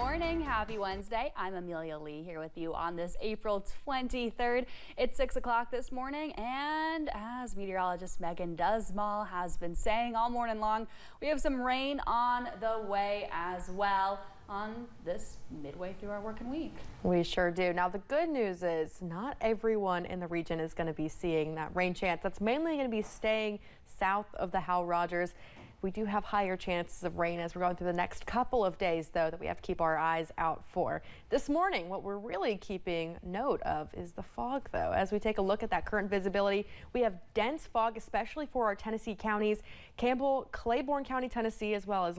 morning. Happy Wednesday. I'm Amelia Lee here with you on this April 23rd. It's 6 o'clock this morning, and as meteorologist Megan Dusmall has been saying all morning long, we have some rain on the way as well on this midway through our working week. We sure do. Now, the good news is not everyone in the region is going to be seeing that rain chance. That's mainly going to be staying south of the Hal Rogers. We do have higher chances of rain as we're going through the next couple of days, though, that we have to keep our eyes out for. This morning, what we're really keeping note of is the fog, though. As we take a look at that current visibility, we have dense fog, especially for our Tennessee counties. Campbell, Claiborne County, Tennessee, as well as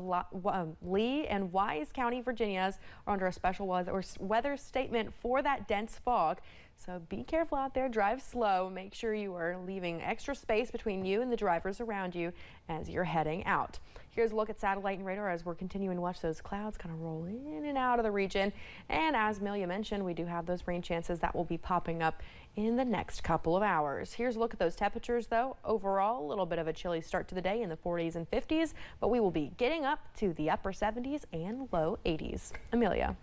Lee and Wise County, Virginia, are under a special weather statement for that dense fog. So be careful out there, drive slow, make sure you are leaving extra space between you and the drivers around you as you're heading out. Here's a look at satellite and radar as we're continuing to watch those clouds kind of roll in and out of the region. And as Amelia mentioned, we do have those rain chances that will be popping up in the next couple of hours. Here's a look at those temperatures, though. Overall, a little bit of a chilly start to the day in the 40s and 50s, but we will be getting up to the upper 70s and low 80s. Amelia.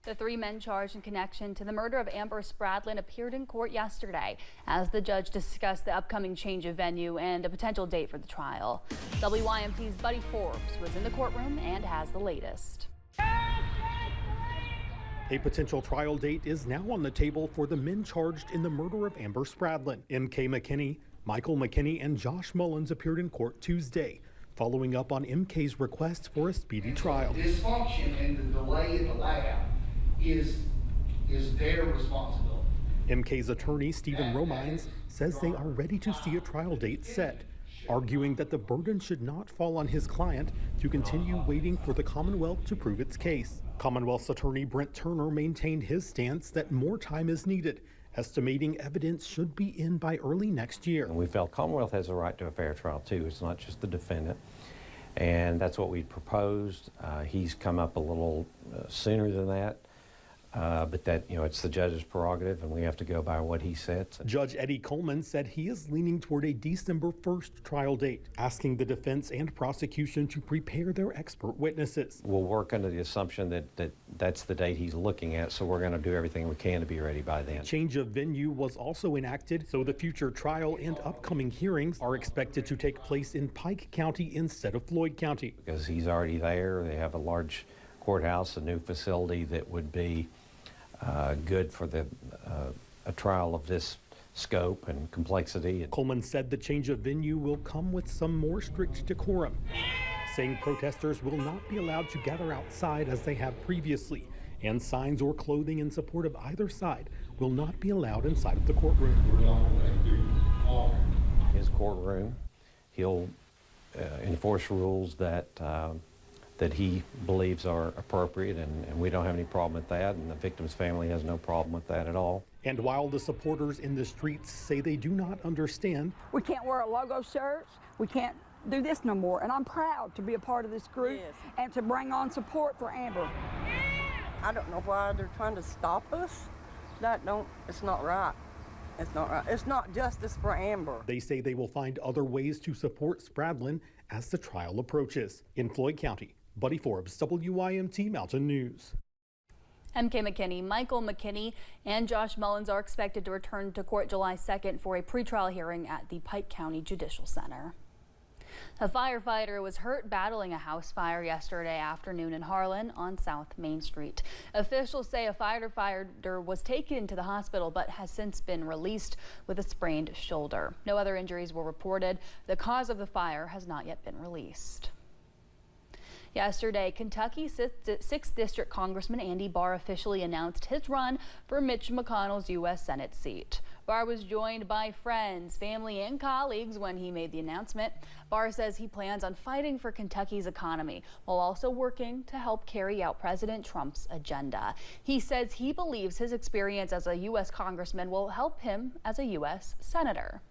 The three men charged in connection to the murder of Amber Spradlin appeared in court yesterday as the judge discussed the upcoming change of venue and a potential date for the trial. WYMT's Buddy Forbes was in the courtroom and has the latest. A potential trial date is now on the table for the men charged in the murder of Amber Spradlin. M.K. McKinney, Michael McKinney, and Josh Mullins appeared in court Tuesday, following up on M.K.'s request for a speedy trial. Dysfunction and the delay in the lab is their responsibility. MK's attorney, Stephen Romines, says they are ready to see a trial date set, arguing that the burden should not fall on his client to continue waiting for the Commonwealth to prove its case. Commonwealth's attorney Brent Turner maintained his stance that more time is needed, estimating evidence should be in by early next year. We felt Commonwealth has a right to a fair trial, too. It's not just the defendant. And that's what we proposed. He's come up a little sooner than that. But that, it's the judge's prerogative, and we have to go by what he said. Judge Eddie Coleman said he is leaning toward a December 1st trial date, asking the defense and prosecution to prepare their expert witnesses. We'll work under the assumption that that's the date he's looking at, so we're going to do everything we can to be ready by then. Change of venue was also enacted, so the future trial and upcoming hearings are expected to take place in Pike County instead of Floyd County. Because he's already there, they have a large courthouse, a new facility that would be good for a trial of this scope and complexity. Coleman said the change of venue will come with some more strict decorum, saying protesters will not be allowed to gather outside as they have previously, and signs or clothing in support of either side will not be allowed inside of the courtroom. His courtroom, he'll enforce rules that he believes are appropriate, and we don't have any problem with that, and the victim's family has no problem with that at all. And while the supporters in the streets say they do not understand, we can't wear a logo shirts, we can't do this no more, and I'm proud to be a part of this group and to bring on support for Amber. I don't know why they're trying to stop us. It's not right. It's not right. It's not justice for Amber. They say they will find other ways to support Spradlin as the trial approaches. In Floyd County, Buddy Forbes, WYMT Mountain News. M.K. McKinney, Michael McKinney, and Josh Mullins are expected to return to court July 2nd for a pretrial hearing at the Pike County Judicial Center. A firefighter was hurt battling a house fire yesterday afternoon in Harlan on South Main Street. Officials say a firefighter was taken to the hospital but has since been released with a sprained shoulder. No other injuries were reported. The cause of the fire has not yet been released. Yesterday, Kentucky 6th District Congressman Andy Barr officially announced his run for Mitch McConnell's U.S. Senate seat. Barr was joined by friends, family, and colleagues when he made the announcement. Barr says he plans on fighting for Kentucky's economy while also working to help carry out President Trump's agenda. He says he believes his experience as a U.S. Congressman will help him as a U.S. Senator.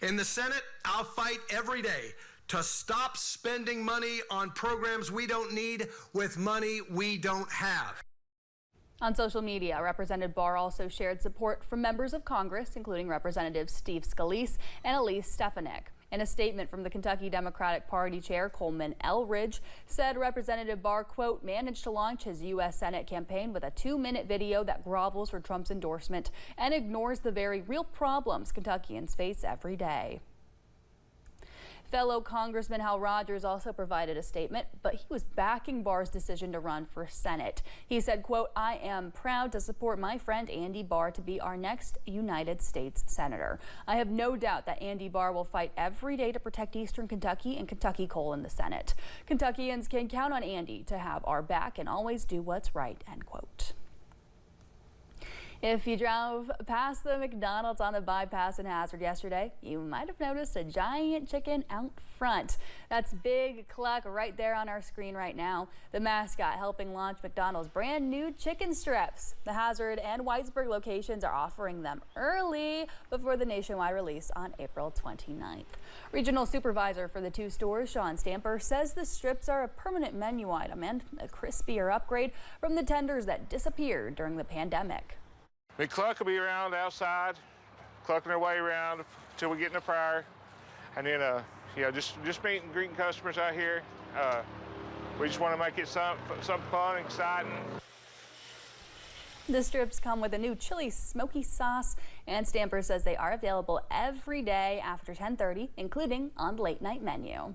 In the Senate, I'll fight every day to stop spending money on programs we don't need with money we don't have. On social media, Representative Barr also shared support from members of Congress, including Representatives Steve Scalise and Elise Stefanik. In a statement from the Kentucky Democratic Party Chair, Coleman Elridge, said Representative Barr, quote, managed to launch his U.S. Senate campaign with a 2-minute video that grovels for Trump's endorsement and ignores the very real problems Kentuckians face every day. Fellow Congressman Hal Rogers also provided a statement, but he was backing Barr's decision to run for Senate. He said, quote, I am proud to support my friend Andy Barr to be our next United States Senator. I have no doubt that Andy Barr will fight every day to protect Eastern Kentucky and Kentucky coal in the Senate. Kentuckians can count on Andy to have our back and always do what's right, end quote. If you drove past the McDonald's on the bypass in Hazard yesterday, you might have noticed a giant chicken out front. That's Big Cluck right there on our screen right now, the mascot helping launch McDonald's brand new chicken strips. The Hazard and Whitesburg locations are offering them early before the nationwide release on April 29th. Regional supervisor for the 2 stores, Sean Stamper, says the strips are a permanent menu item and a crispier upgrade from the tenders that disappeared during the pandemic. Cluck will be around outside, clucking their way around until we get in the fryer, and then just meeting and greeting customers out here. We just want to make it something fun, exciting. The strips come with a new chili smoky sauce, and Stamper says they are available every day after 10:30, including on the late night menu.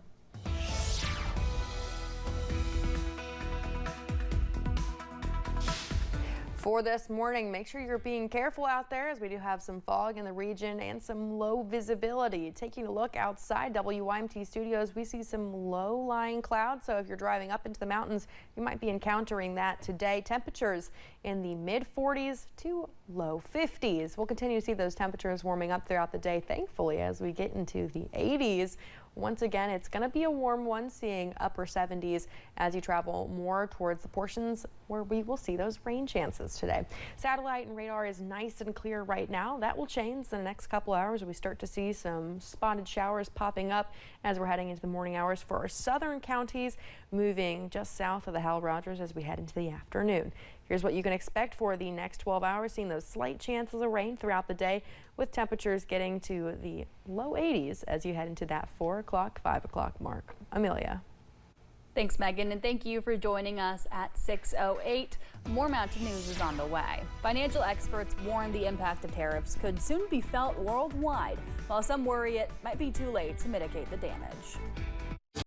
For this morning, make sure you're being careful out there as we do have some fog in the region and some low visibility. Taking a look outside WYMT studios, we see some low-lying clouds, so if you're driving up into the mountains, you might be encountering that today. Temperatures in the mid-40s to low 50s. We'll continue to see those temperatures warming up throughout the day, thankfully, as we get into the 80s. Once again, it's going to be a warm one, seeing upper 70s as you travel more towards the portions where we will see those rain chances today. Satellite and radar is nice and clear right now. That will change in the next couple hours. We start to see some spotted showers popping up as we're heading into the morning hours for our southern counties, moving just south of the Hal Rogers as we head into the afternoon. Here's what you can expect for the next 12 hours, seeing those slight chances of rain throughout the day, with temperatures getting to the low 80s as you head into that 4 o'clock, 5 o'clock mark. Amelia. Thanks, Megan, and thank you for joining us at 6:08. More mountain news is on the way. Financial experts warn the impact of tariffs could soon be felt worldwide, while some worry it might be too late to mitigate the damage.